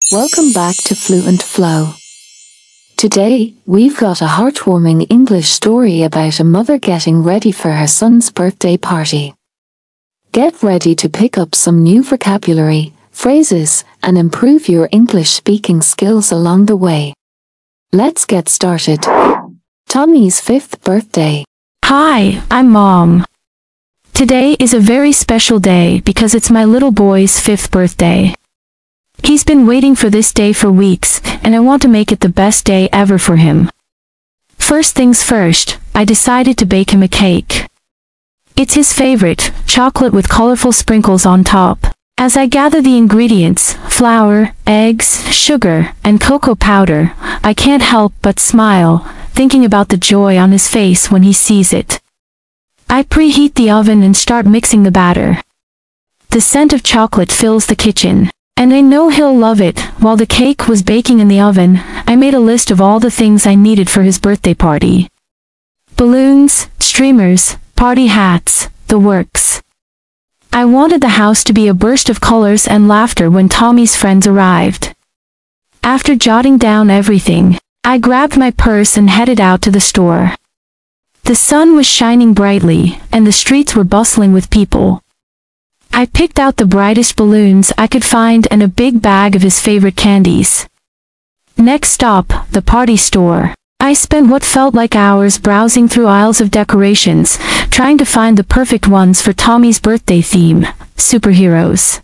Welcome back to Fluent Flow. Today, we've got a heartwarming English story about a mother getting ready for her son's birthday party. Get ready to pick up some new vocabulary, phrases, and improve your English speaking skills along the way. Let's get started. Tommy's 5th birthday. Hi, I'm Mom. Today is a very special day because it's my little boy's 5th birthday. He's been waiting for this day for weeks, and I want to make it the best day ever for him. First things first, I decided to bake him a cake. It's his favorite, chocolate with colorful sprinkles on top. As I gather the ingredients, flour, eggs, sugar, and cocoa powder, I can't help but smile, thinking about the joy on his face when he sees it. I preheat the oven and start mixing the batter. The scent of chocolate fills the kitchen, and I know he'll love it. While the cake was baking in the oven, I made a list of all the things I needed for his birthday party. Balloons, streamers, party hats, the works. I wanted the house to be a burst of colors and laughter when Tommy's friends arrived. After jotting down everything, I grabbed my purse and headed out to the store. The sun was shining brightly, and the streets were bustling with people. I picked out the brightest balloons I could find and a big bag of his favorite candies. Next stop, the party store. I spent what felt like hours browsing through aisles of decorations, trying to find the perfect ones for Tommy's birthday theme, superheroes.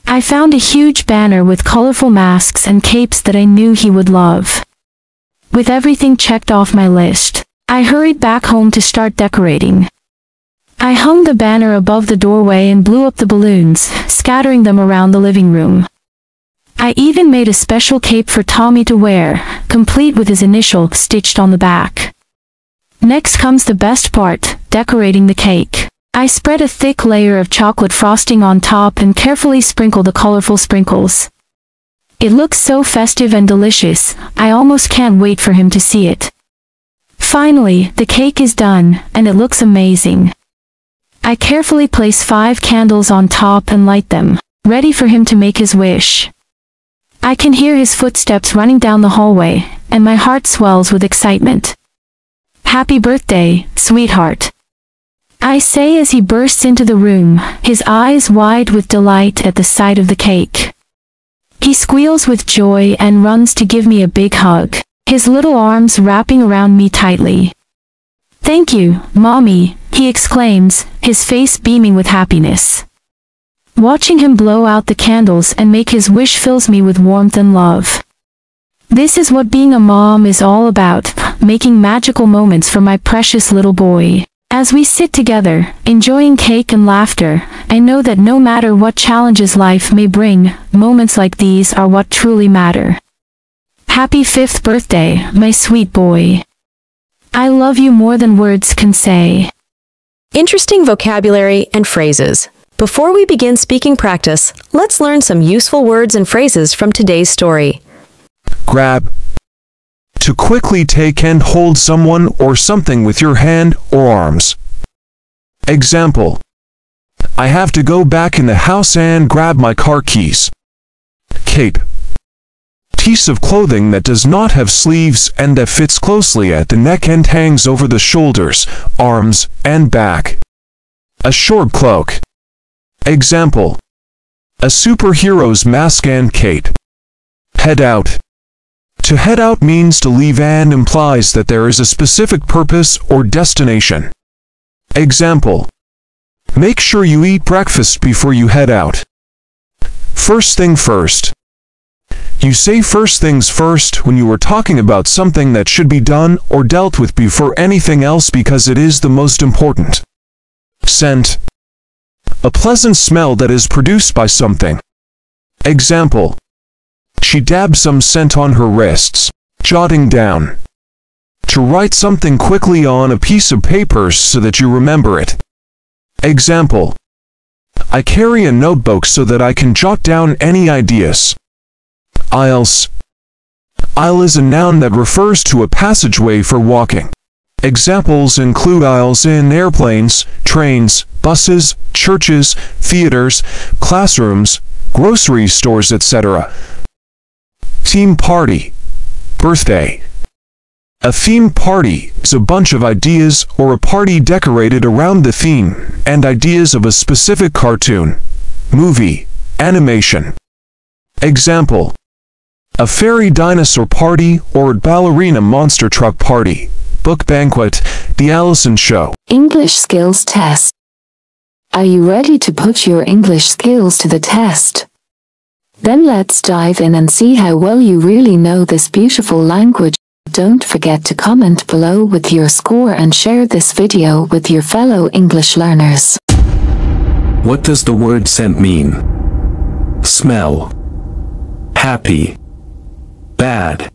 I found a huge banner with colorful masks and capes that I knew he would love. With everything checked off my list, I hurried back home to start decorating. I hung the banner above the doorway and blew up the balloons, scattering them around the living room. I even made a special cape for Tommy to wear, complete with his initial stitched on the back. Next comes the best part, decorating the cake. I spread a thick layer of chocolate frosting on top and carefully sprinkled the colorful sprinkles. It looks so festive and delicious, I almost can't wait for him to see it. Finally, the cake is done, and it looks amazing. I carefully place 5 candles on top and light them, ready for him to make his wish. I can hear his footsteps running down the hallway, and my heart swells with excitement. Happy birthday, sweetheart, I say as he bursts into the room, his eyes wide with delight at the sight of the cake. He squeals with joy and runs to give me a big hug, his little arms wrapping around me tightly. Thank you, Mommy, he exclaims, his face beaming with happiness. Watching him blow out the candles and make his wish fills me with warmth and love. This is what being a mom is all about, making magical moments for my precious little boy. As we sit together, enjoying cake and laughter, I know that no matter what challenges life may bring, moments like these are what truly matter. Happy 5th birthday, my sweet boy. I love you more than words can say. Interesting vocabulary and phrases. Before we begin speaking practice, let's learn some useful words and phrases from today's story. Grab. To quickly take and hold someone or something with your hand or arms. Example. I have to go back in the house and grab my car keys. Cape. Piece of clothing that does not have sleeves and that fits closely at the neck and hangs over the shoulders, arms, and back. A short cloak. Example. A superhero's mask and cape. Head out. To head out means to leave and implies that there is a specific purpose or destination. Example. Make sure you eat breakfast before you head out. First thing first. You say first things first when you are talking about something that should be done or dealt with before anything else because it is the most important. Scent. A pleasant smell that is produced by something. Example. She dabbed some scent on her wrists. Jotting down. To write something quickly on a piece of paper so that you remember it. Example. I carry a notebook so that I can jot down any ideas. Aisles. Aisle is a noun that refers to a passageway for walking. Examples include aisles in airplanes, trains, buses, churches, theaters, classrooms, grocery stores, etc. Team party. Birthday. A theme party is a bunch of ideas or a party decorated around the theme and ideas of a specific cartoon, movie, animation. Example: a fairy dinosaur party or ballerina monster truck party. Book banquet, The Allison Show. English skills test. Are you ready to put your English skills to the test? Then let's dive in and see how well you really know this beautiful language. Don't forget to comment below with your score and share this video with your fellow English learners. What does the word scent mean? Smell. Happy. Bad.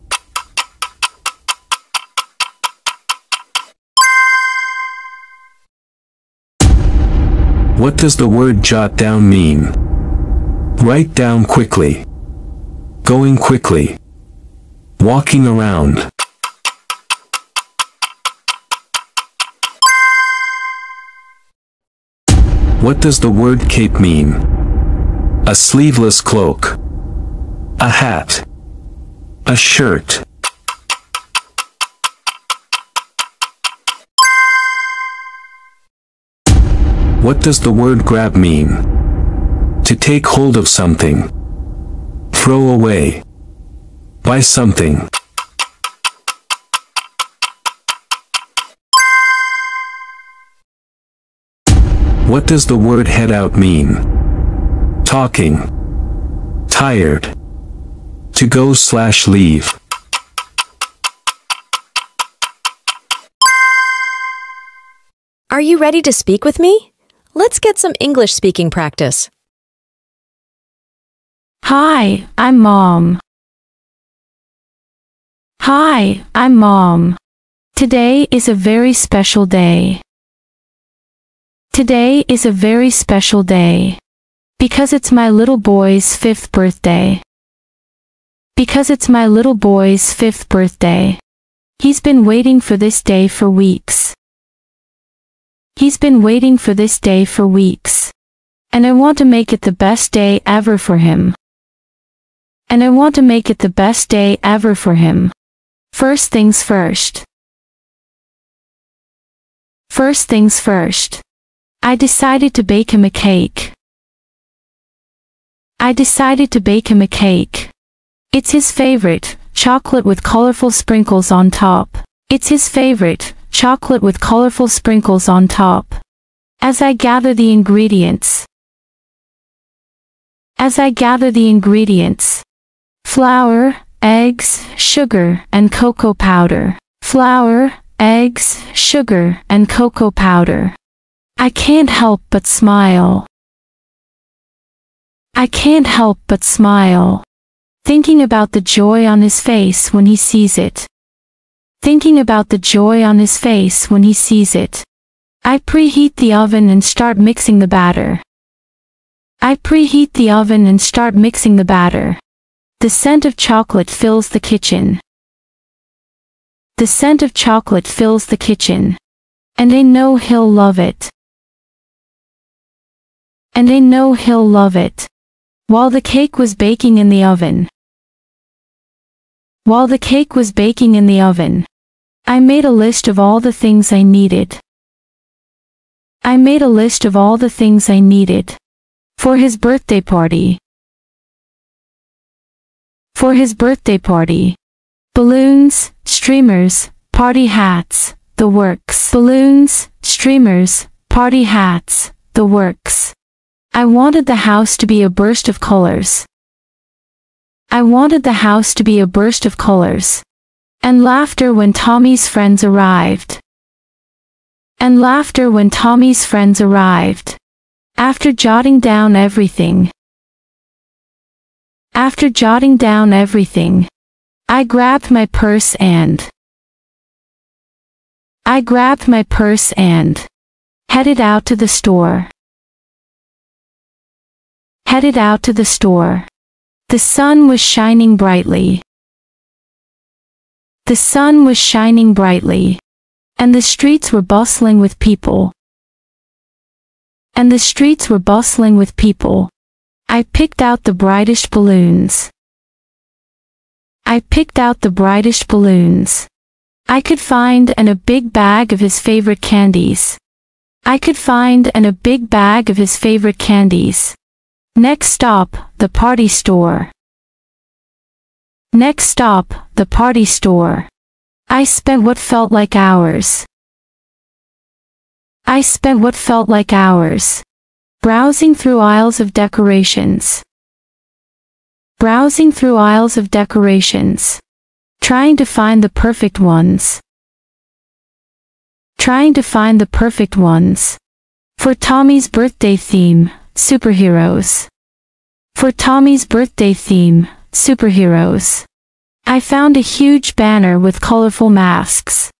What does the word jot down mean? Write down quickly. Going quickly. Walking around. What does the word cape mean? A sleeveless cloak. A hat. A shirt. What does the word grab mean? To take hold of something. Throw away. Buy something. What does the word head out mean? Talking. Tired. To go/leave. Are you ready to speak with me? Let's get some English speaking practice. Hi, I'm Mom. Hi, I'm Mom. Today is a very special day. Today is a very special day. Because it's my little boy's 5th birthday. Because it's my little boy's 5th birthday. He's been waiting for this day for weeks. He's been waiting for this day for weeks. And I want to make it the best day ever for him. And I want to make it the best day ever for him. First things first. First things first. I decided to bake him a cake. I decided to bake him a cake. It's his favorite, chocolate with colorful sprinkles on top. It's his favorite, chocolate with colorful sprinkles on top. As I gather the ingredients. As I gather the ingredients. Flour, eggs, sugar, and cocoa powder. Flour, eggs, sugar, and cocoa powder. I can't help but smile. I can't help but smile. Thinking about the joy on his face when he sees it. Thinking about the joy on his face when he sees it. I preheat the oven and start mixing the batter. I preheat the oven and start mixing the batter. The scent of chocolate fills the kitchen. The scent of chocolate fills the kitchen. And I know he'll love it. And I know he'll love it. While the cake was baking in the oven. While the cake was baking in the oven. I made a list of all the things I needed. I made a list of all the things I needed. For his birthday party. For his birthday party. Balloons, streamers, party hats, the works. Balloons, streamers, party hats, the works. I wanted the house to be a burst of colors. I wanted the house to be a burst of colors. And laughter when Tommy's friends arrived. And laughter when Tommy's friends arrived. After jotting down everything. After jotting down everything. I grabbed my purse and. I grabbed my purse and. Headed out to the store. Headed out to the store. The sun was shining brightly. The sun was shining brightly. And the streets were bustling with people. And the streets were bustling with people. I picked out the brightest balloons. I picked out the brightest balloons. I could find a big bag of his favorite candies. I could find a big bag of his favorite candies. Next stop, the party store. Next stop, the party store. I spent what felt like hours. I spent what felt like hours. Browsing through aisles of decorations. Browsing through aisles of decorations. Trying to find the perfect ones. Trying to find the perfect ones. For Tommy's birthday theme, superheroes. For Tommy's birthday theme, superheroes. I found a huge banner with colorful masks.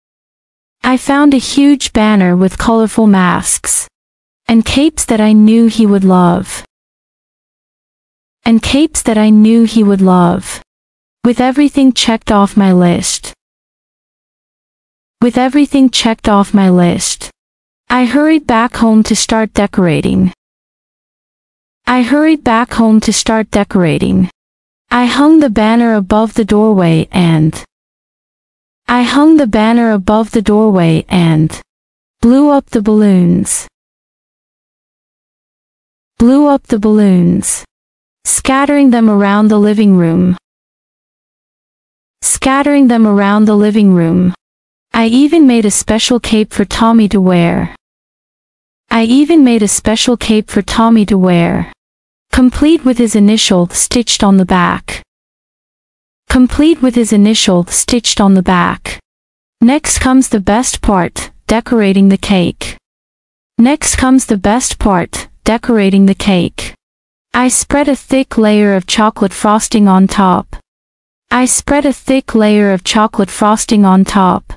I found a huge banner with colorful masks. And capes that I knew he would love. And capes that I knew he would love. With everything checked off my list. With everything checked off my list. I hurried back home to start decorating. I hurried back home to start decorating. I hung the banner above the doorway and I hung the banner above the doorway and blew up the balloons. Blew up the balloons. Scattering them around the living room. Scattering them around the living room. I even made a special cape for Tommy to wear. I even made a special cape for Tommy to wear. Complete with his initial stitched on the back. Complete with his initial stitched on the back. Next comes the best part, decorating the cake. Next comes the best part, decorating the cake. I spread a thick layer of chocolate frosting on top. I spread a thick layer of chocolate frosting on top.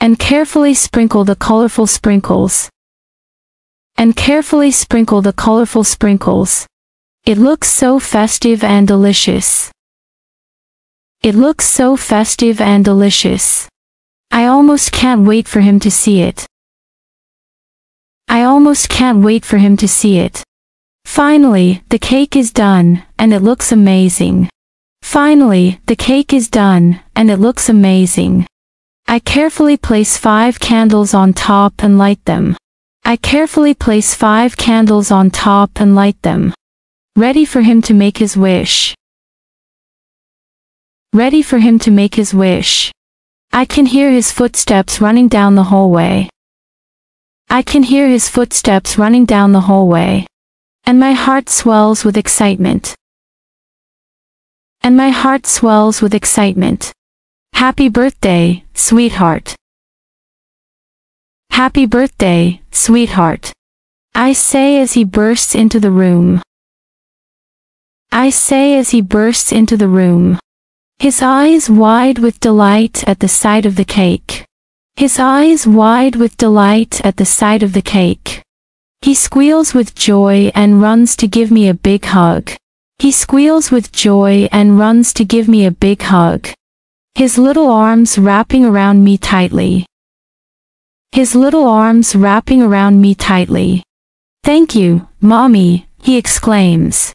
And carefully sprinkle the colorful sprinkles. And carefully sprinkle the colorful sprinkles. It looks so festive and delicious. It looks so festive and delicious. I almost can't wait for him to see it. I almost can't wait for him to see it. Finally, the cake is done, and it looks amazing. Finally, the cake is done, and it looks amazing. I carefully place 5 candles on top and light them. I carefully place 5 candles on top and light them. Ready for him to make his wish. Ready for him to make his wish. I can hear his footsteps running down the hallway. I can hear his footsteps running down the hallway. And my heart swells with excitement. And my heart swells with excitement. Happy birthday, sweetheart. Happy birthday, sweetheart. I say as he bursts into the room. I say as he bursts into the room. His eyes wide with delight at the sight of the cake. His eyes wide with delight at the sight of the cake. He squeals with joy and runs to give me a big hug. He squeals with joy and runs to give me a big hug. His little arms wrapping around me tightly. His little arms wrapping around me tightly. Thank you, Mommy, he exclaims.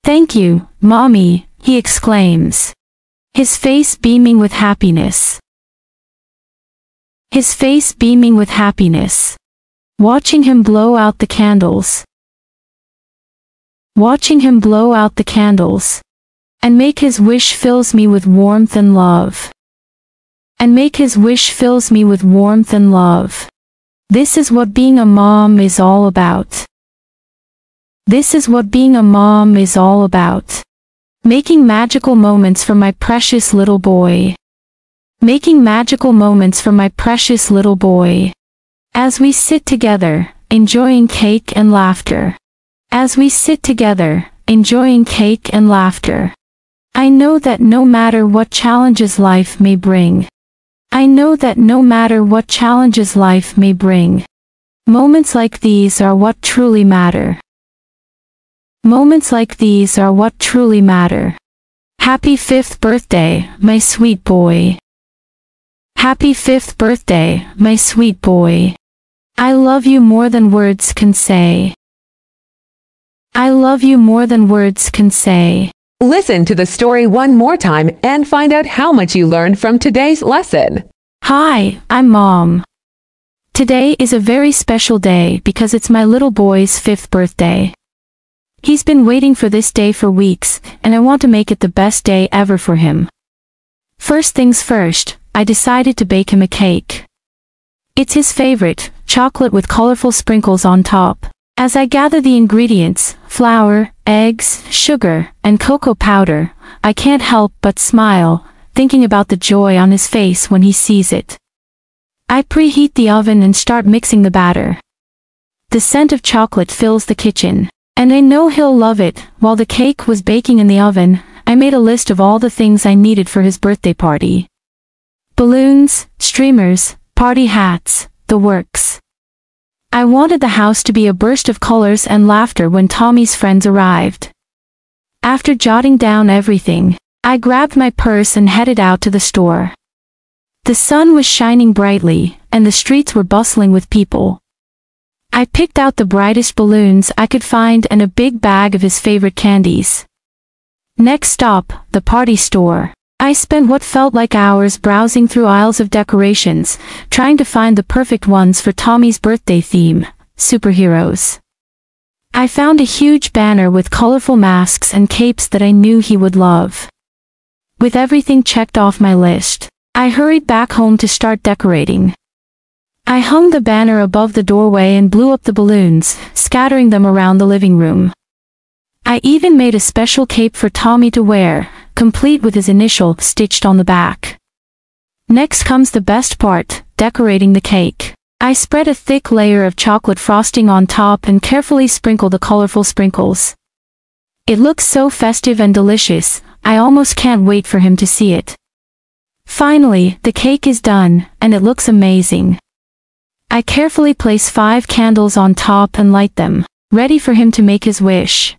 Thank you, Mommy, he exclaims. His face beaming with happiness. His face beaming with happiness. Watching him blow out the candles. Watching him blow out the candles. And make his wish fills me with warmth and love. And make his wish fills me with warmth and love. This is what being a mom is all about. This is what being a mom is all about. Making magical moments for my precious little boy. Making magical moments for my precious little boy. As we sit together, enjoying cake and laughter. As we sit together, enjoying cake and laughter. I know that no matter what challenges life may bring. I know that no matter what challenges life may bring. Moments like these are what truly matter. Moments like these are what truly matter. Happy 5th birthday, my sweet boy. Happy 5th birthday, my sweet boy. I love you more than words can say. I love you more than words can say. Listen to the story one more time and find out how much you learned from today's lesson. Hi, I'm Mom. Today is a very special day because it's my little boy's 5th birthday. He's been waiting for this day for weeks, and I want to make it the best day ever for him. First things first, I decided to bake him a cake. It's his favorite, chocolate with colorful sprinkles on top. As I gather the ingredients, flour, eggs, sugar, and cocoa powder, I can't help but smile, thinking about the joy on his face when he sees it. I preheat the oven and start mixing the batter. The scent of chocolate fills the kitchen, and I know he'll love it. While the cake was baking in the oven, I made a list of all the things I needed for his birthday party. Balloons, streamers, party hats, the works. I wanted the house to be a burst of colors and laughter when Tommy's friends arrived. After jotting down everything, I grabbed my purse and headed out to the store. The sun was shining brightly, and the streets were bustling with people. I picked out the brightest balloons I could find and a big bag of his favorite candies. Next stop, the party store. I spent what felt like hours browsing through aisles of decorations, trying to find the perfect ones for Tommy's birthday theme, superheroes. I found a huge banner with colorful masks and capes that I knew he would love. With everything checked off my list, I hurried back home to start decorating. I hung the banner above the doorway and blew up the balloons, scattering them around the living room. I even made a special cape for Tommy to wear, complete with his initial stitched on the back. Next comes the best part, decorating the cake. I spread a thick layer of chocolate frosting on top and carefully sprinkled the colorful sprinkles. It looks so festive and delicious, I almost can't wait for him to see it. Finally, the cake is done, and it looks amazing. I carefully place 5 candles on top and light them, ready for him to make his wish.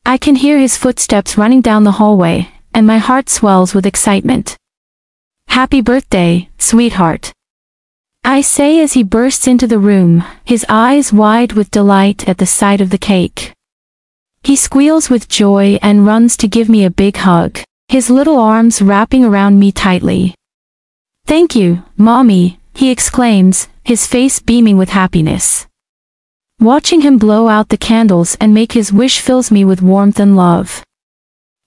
I can hear his footsteps running down the hallway, and my heart swells with excitement. Happy birthday, sweetheart. I say as he bursts into the room, his eyes wide with delight at the sight of the cake. He squeals with joy and runs to give me a big hug, his little arms wrapping around me tightly. Thank you, Mommy, he exclaims, his face beaming with happiness. Watching him blow out the candles and make his wish fills me with warmth and love.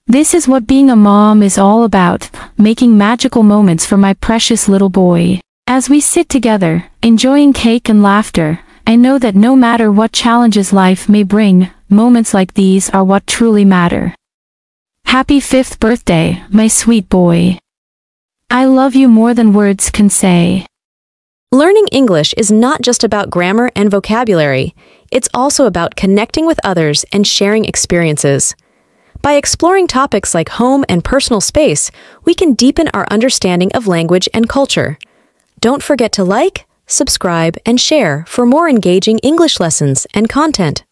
This is what being a mom is all about, making magical moments for my precious little boy. As we sit together, enjoying cake and laughter, I know that no matter what challenges life may bring, moments like these are what truly matter. Happy 5th birthday, my sweet boy. I love you more than words can say. Learning English is not just about grammar and vocabulary, it's also about connecting with others and sharing experiences. By exploring topics like home and personal space, we can deepen our understanding of language and culture. Don't forget to like, subscribe, and share for more engaging English lessons and content.